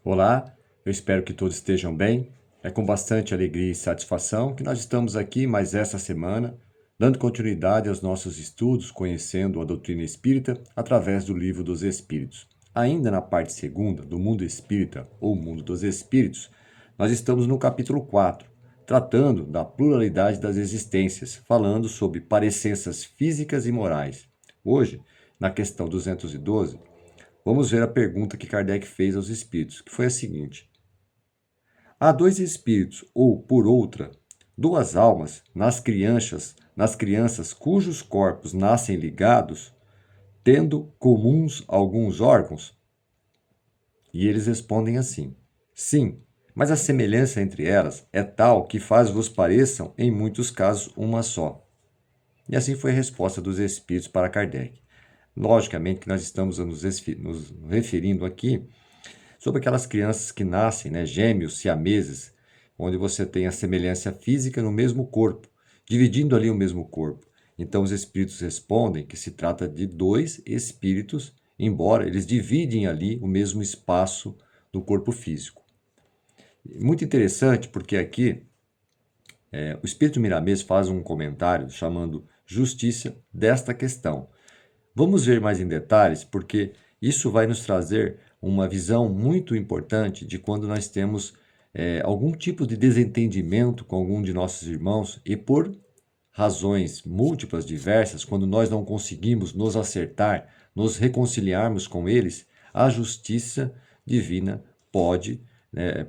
Olá, eu espero que todos estejam bem. É com bastante alegria e satisfação que nós estamos aqui mais essa semana, dando continuidade aos nossos estudos, conhecendo a doutrina espírita através do Livro dos Espíritos. Ainda na parte segunda do Mundo Espírita ou Mundo dos Espíritos, nós estamos no capítulo 4, tratando da pluralidade das existências, falando sobre parecenças físicas e morais. Hoje, na questão 212, vamos ver a pergunta que Kardec fez aos espíritos, que foi a seguinte: há dois espíritos, ou, por outra, duas almas nas crianças cujos corpos nascem ligados, tendo comuns alguns órgãos? E eles respondem assim: sim, mas a semelhança entre elas é tal que faz-vos pareçam, em muitos casos, uma só. E assim foi a resposta dos espíritos para Kardec. Logicamente que nós estamos nos referindo aqui sobre aquelas crianças que nascem, né, gêmeos, siameses, onde você tem a semelhança física no mesmo corpo, dividindo ali o mesmo corpo. Então os espíritos respondem que se trata de dois espíritos, embora eles dividem ali o mesmo espaço do corpo físico. Muito interessante porque aqui o espírito Miramês faz um comentário chamando justiça desta questão. Vamos ver mais em detalhes, porque isso vai nos trazer uma visão muito importante de quando nós temos algum tipo de desentendimento com algum de nossos irmãos e por razões múltiplas, diversas, quando nós não conseguimos nos acertar, nos reconciliarmos com eles, a justiça divina pode, né,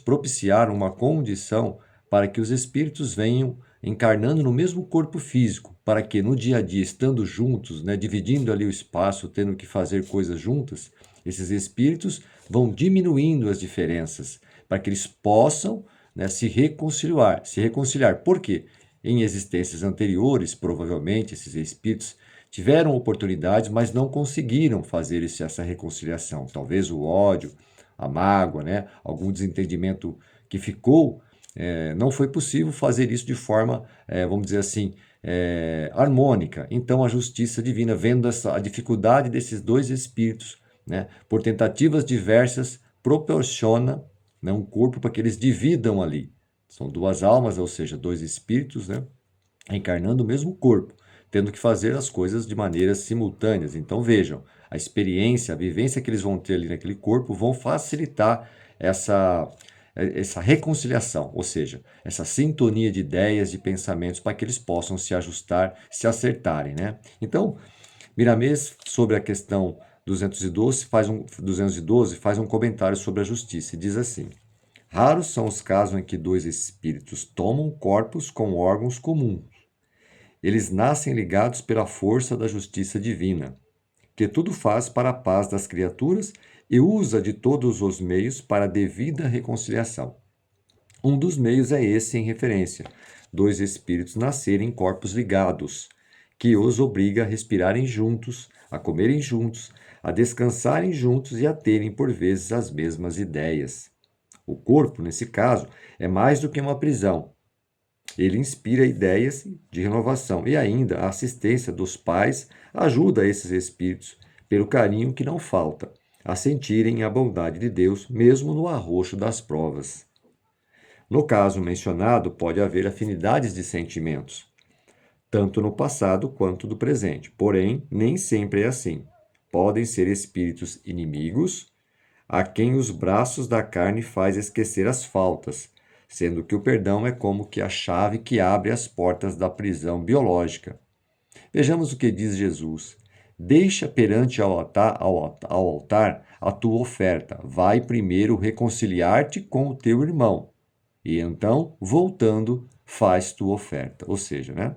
propiciar uma condição para que os espíritos venham encarnando no mesmo corpo físico, para que no dia a dia, estando juntos, né, dividindo ali o espaço, tendo que fazer coisas juntas, esses espíritos vão diminuindo as diferenças, para que eles possam, né, se reconciliar. Se reconciliar. Por quê? Em existências anteriores, provavelmente, esses espíritos tiveram oportunidades, mas não conseguiram fazer essa reconciliação. Talvez o ódio, a mágoa, né, algum desentendimento que ficou, não foi possível fazer isso de forma, vamos dizer assim, harmônica. Então a justiça divina, vendo a dificuldade desses dois espíritos, né, por tentativas diversas, proporciona, né, um corpo para que eles dividam ali. São duas almas, ou seja, dois espíritos, né, encarnando o mesmo corpo, tendo que fazer as coisas de maneiras simultâneas. Então vejam, a experiência, a vivência que eles vão ter ali naquele corpo vão facilitar essa reconciliação, ou seja, essa sintonia de ideias, de pensamentos, para que eles possam se ajustar, se acertarem, né? Então, Miramês, sobre a questão 212, faz um comentário sobre a justiça e diz assim: raros são os casos em que dois espíritos tomam corpos com órgãos comuns. Eles nascem ligados pela força da justiça divina, que tudo faz para a paz das criaturas e usa de todos os meios para a devida reconciliação. Um dos meios é esse em referência: dois espíritos nascerem em corpos ligados, que os obriga a respirarem juntos, a comerem juntos, a descansarem juntos e a terem por vezes as mesmas ideias. O corpo, nesse caso, é mais do que uma prisão. Ele inspira ideias de renovação e ainda a assistência dos pais ajuda esses espíritos, pelo carinho que não falta, a sentirem a bondade de Deus mesmo no arroxo das provas. No caso mencionado, pode haver afinidades de sentimentos, tanto no passado quanto no presente. Porém, nem sempre é assim. Podem ser espíritos inimigos, a quem os braços da carne faz esquecer as faltas, sendo que o perdão é como que a chave que abre as portas da prisão biológica. Vejamos o que diz Jesus: deixa perante ao altar a tua oferta, vai primeiro reconciliar-te com o teu irmão, e então, voltando, faz tua oferta. Ou seja, né?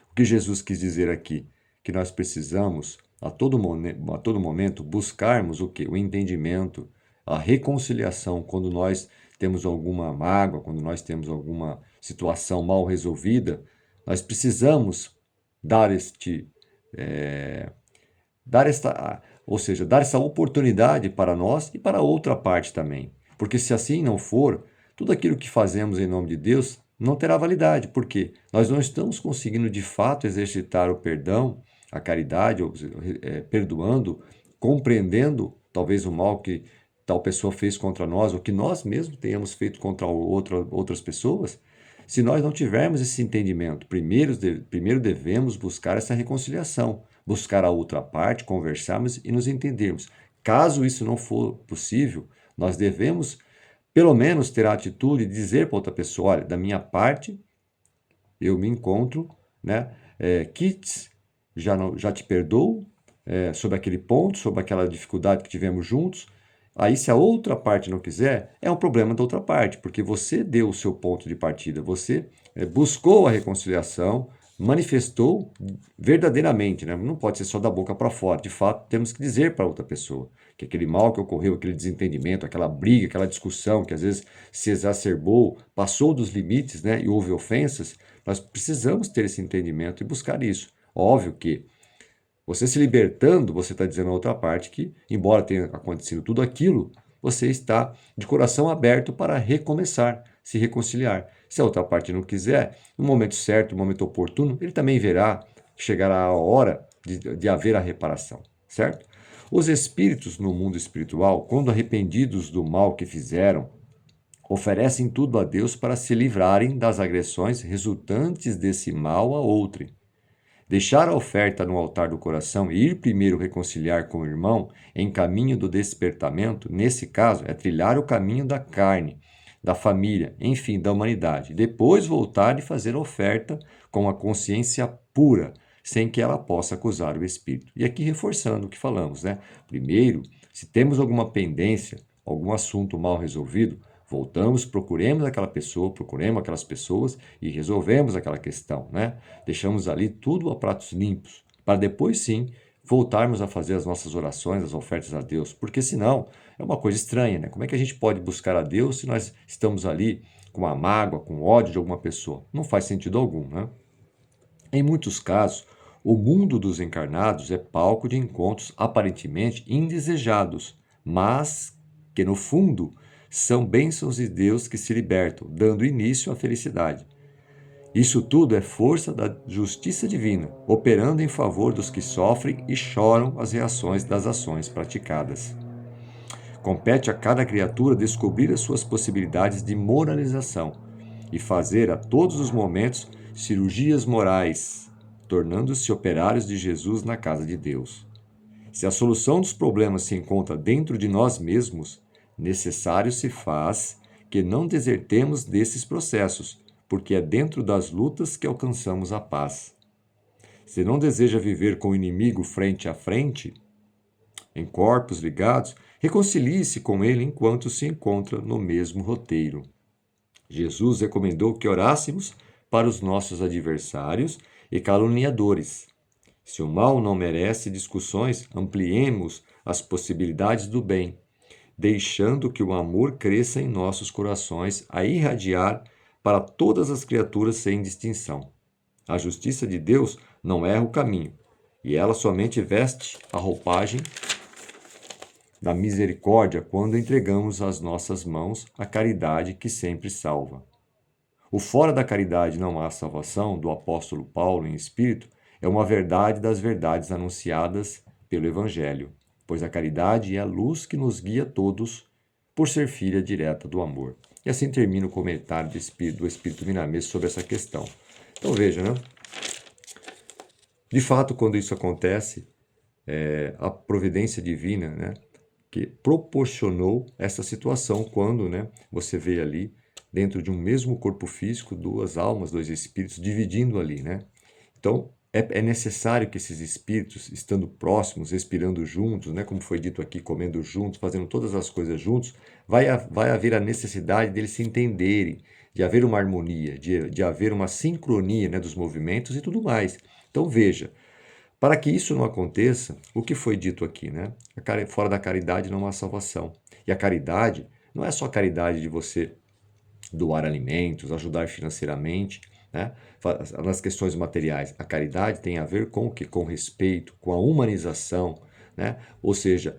O que Jesus quis dizer aqui? Que nós precisamos, a todo momento, buscarmos o quê? O entendimento, a reconciliação, quando nós temos alguma mágoa, quando nós temos alguma situação mal resolvida, nós precisamos dar eh, ou seja, dar essa oportunidade para nós e para a outra parte também. Porque se assim não for, tudo aquilo que fazemos em nome de Deus não terá validade, porque nós não estamos conseguindo de fato exercitar o perdão, a caridade, perdoando, compreendendo talvez o mal que tal pessoa fez contra nós, ou que nós mesmos tenhamos feito contra outras pessoas, se nós não tivermos esse entendimento, primeiro devemos buscar essa reconciliação, buscar a outra parte, conversarmos e nos entendermos. Caso isso não for possível, nós devemos, pelo menos, ter a atitude de dizer para outra pessoa: olha, da minha parte, eu me encontro, né, kits, já te perdoo, sobre aquele ponto, sobre aquela dificuldade que tivemos juntos. Aí, se a outra parte não quiser, é um problema da outra parte, porque você deu o seu ponto de partida, você buscou a reconciliação, manifestou verdadeiramente, né? Não pode ser só da boca para fora. De fato, temos que dizer para outra pessoa que aquele mal que ocorreu, aquele desentendimento, aquela briga, aquela discussão que às vezes se exacerbou, passou dos limites, né, e houve ofensas, nós precisamos ter esse entendimento e buscar isso. Óbvio que você se libertando, você está dizendo a outra parte que, embora tenha acontecido tudo aquilo, você está de coração aberto para recomeçar, se reconciliar. Se a outra parte não quiser, no momento certo, no momento oportuno, ele também verá, chegará a hora de haver a reparação, certo? Os espíritos no mundo espiritual, quando arrependidos do mal que fizeram, oferecem tudo a Deus para se livrarem das agressões resultantes desse mal a outrem. Deixar a oferta no altar do coração e ir primeiro reconciliar com o irmão em caminho do despertamento, nesse caso, é trilhar o caminho da carne, da família, enfim, da humanidade. Depois voltar e fazer a oferta com a consciência pura, sem que ela possa acusar o espírito. E aqui reforçando o que falamos, né? Primeiro, se temos alguma pendência, algum assunto mal resolvido, voltamos, procuremos aquela pessoa, procuremos aquelas pessoas e resolvemos aquela questão, né? Deixamos ali tudo a pratos limpos, para depois sim voltarmos a fazer as nossas orações, as ofertas a Deus, porque senão é uma coisa estranha, né? Como é que a gente pode buscar a Deus se nós estamos ali com a mágoa, com ódio de alguma pessoa? Não faz sentido algum, né? Em muitos casos, o mundo dos encarnados é palco de encontros aparentemente indesejados, mas que no fundo são bênçãos de Deus que se libertam, dando início à felicidade. Isso tudo é força da justiça divina, operando em favor dos que sofrem e choram as reações das ações praticadas. Compete a cada criatura descobrir as suas possibilidades de moralização e fazer a todos os momentos cirurgias morais, tornando-se operários de Jesus na casa de Deus. Se a solução dos problemas se encontra dentro de nós mesmos, necessário se faz que não desertemos desses processos, porque é dentro das lutas que alcançamos a paz. Se não deseja viver com o inimigo frente a frente, em corpos ligados, reconcilie-se com ele enquanto se encontra no mesmo roteiro. Jesus recomendou que orássemos para os nossos adversários e caluniadores. Se o mal não merece discussões, ampliemos as possibilidades do bem, deixando que o amor cresça em nossos corações a irradiar para todas as criaturas sem distinção. A justiça de Deus não erra o caminho, e ela somente veste a roupagem da misericórdia quando entregamos as nossas mãos à caridade que sempre salva. O fora da caridade não há salvação, do apóstolo Paulo em espírito, é uma verdade das verdades anunciadas pelo Evangelho, pois a caridade é a luz que nos guia todos por ser filha direta do amor. E assim termina o comentário do Espírito Miramês sobre essa questão. Então veja, né? De fato, quando isso acontece, a providência divina, né, que proporcionou essa situação quando, né, você vê ali, dentro de um mesmo corpo físico, duas almas, dois espíritos dividindo ali, né? Então, é necessário que esses espíritos, estando próximos, respirando juntos, né, como foi dito aqui, comendo juntos, fazendo todas as coisas juntos, vai haver a necessidade deles se entenderem, de haver uma harmonia, de haver uma sincronia, né, dos movimentos e tudo mais. Então, veja, para que isso não aconteça, o que foi dito aqui, né? Fora da caridade não há salvação. E a caridade não é só a caridade de você doar alimentos, ajudar financeiramente, né? Nas questões materiais. A caridade tem a ver com o que? Com respeito, com a humanização, né? Ou seja,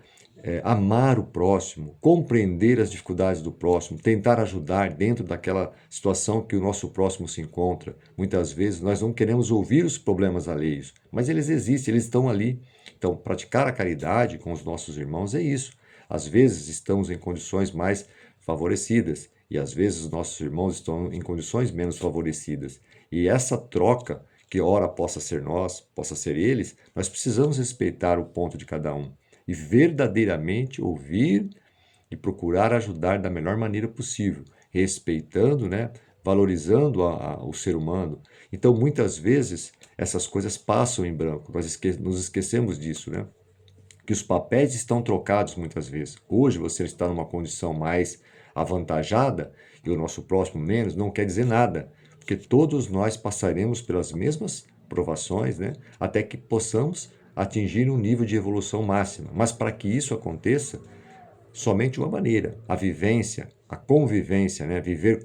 amar o próximo, compreender as dificuldades do próximo, tentar ajudar dentro daquela situação que o nosso próximo se encontra. Muitas vezes nós não queremos ouvir os problemas alheios, mas eles existem, eles estão ali. Então, praticar a caridade com os nossos irmãos é isso. Às vezes estamos em condições mais favorecidas e às vezes os nossos irmãos estão em condições menos favorecidas. E essa troca, que ora possa ser nós, possa ser eles, nós precisamos respeitar o ponto de cada um e verdadeiramente ouvir e procurar ajudar da melhor maneira possível, respeitando, né, valorizando o ser humano. Então, muitas vezes, essas coisas passam em branco, nós nos esquecemos disso, né? Que os papéis estão trocados muitas vezes. Hoje você está numa condição mais avantajada e o nosso próximo menos, não quer dizer nada, porque todos nós passaremos pelas mesmas provações, né, até que possamos atingir um nível de evolução máxima. Mas para que isso aconteça, somente uma maneira, a vivência, a convivência, né? Viver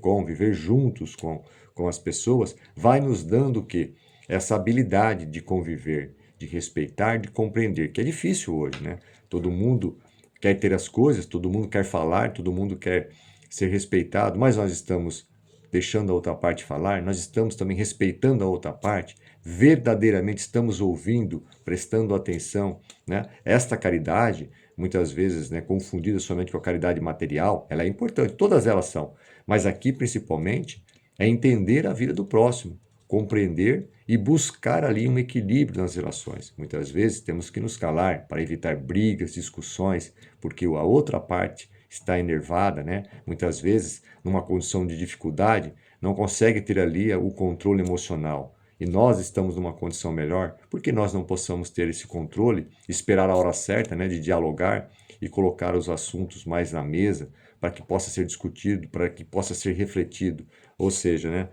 juntos com as pessoas, vai nos dando o quê? Essa habilidade de conviver, de respeitar, de compreender, que é difícil hoje, né? Todo mundo quer ter as coisas, todo mundo quer falar, todo mundo quer ser respeitado, mas nós estamos deixando a outra parte falar, nós estamos também respeitando a outra parte, verdadeiramente estamos ouvindo, prestando atenção, né? Esta caridade, muitas vezes, né, confundida somente com a caridade material, ela é importante, todas elas são, mas aqui principalmente é entender a vida do próximo, compreender e buscar ali um equilíbrio nas relações. Muitas vezes temos que nos calar para evitar brigas, discussões, porque a outra parte está enervada, né? Muitas vezes, numa condição de dificuldade, não consegue ter ali o controle emocional. E nós estamos numa condição melhor, porque nós não possamos ter esse controle, esperar a hora certa, né, de dialogar e colocar os assuntos mais na mesa para que possa ser discutido, para que possa ser refletido. Ou seja, né,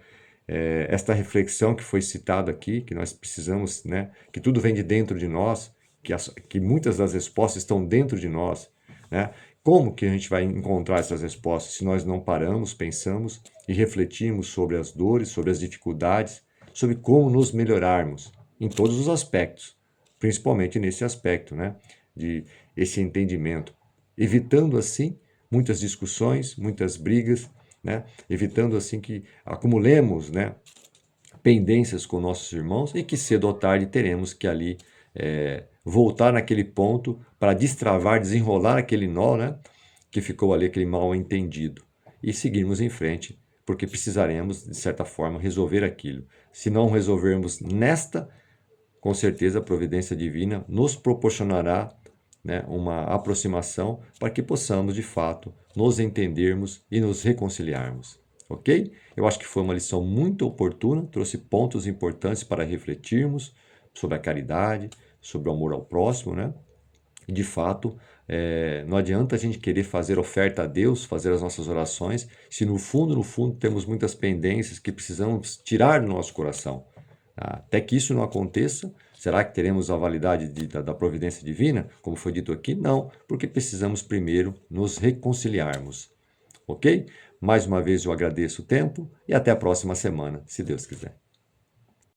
esta reflexão que foi citada aqui, que nós precisamos, né, que tudo vem de dentro de nós, que muitas das respostas estão dentro de nós, né? Como que a gente vai encontrar essas respostas se nós não paramos, pensamos e refletimos sobre as dores, sobre as dificuldades, sobre como nos melhorarmos em todos os aspectos, principalmente nesse aspecto, né, de esse entendimento, evitando assim muitas discussões, muitas brigas, né, evitando assim que acumulemos, né, pendências com nossos irmãos e que cedo ou tarde teremos que ali voltar naquele ponto para destravar, desenrolar aquele nó, né, que ficou ali, aquele mal entendido, e seguirmos em frente, porque precisaremos, de certa forma, resolver aquilo. Se não resolvermos nesta, com certeza a providência divina nos proporcionará, né, uma aproximação para que possamos, de fato, nos entendermos e nos reconciliarmos. Ok? Eu acho que foi uma lição muito oportuna, trouxe pontos importantes para refletirmos sobre a caridade, sobre o amor ao próximo, né? E de fato, não adianta a gente querer fazer oferta a Deus, fazer as nossas orações, se no fundo, temos muitas pendências que precisamos tirar do nosso coração. Até que isso não aconteça, será que teremos a validade da providência divina, como foi dito aqui? Não, porque precisamos primeiro nos reconciliarmos. Ok? Mais uma vez eu agradeço o tempo e até a próxima semana, se Deus quiser.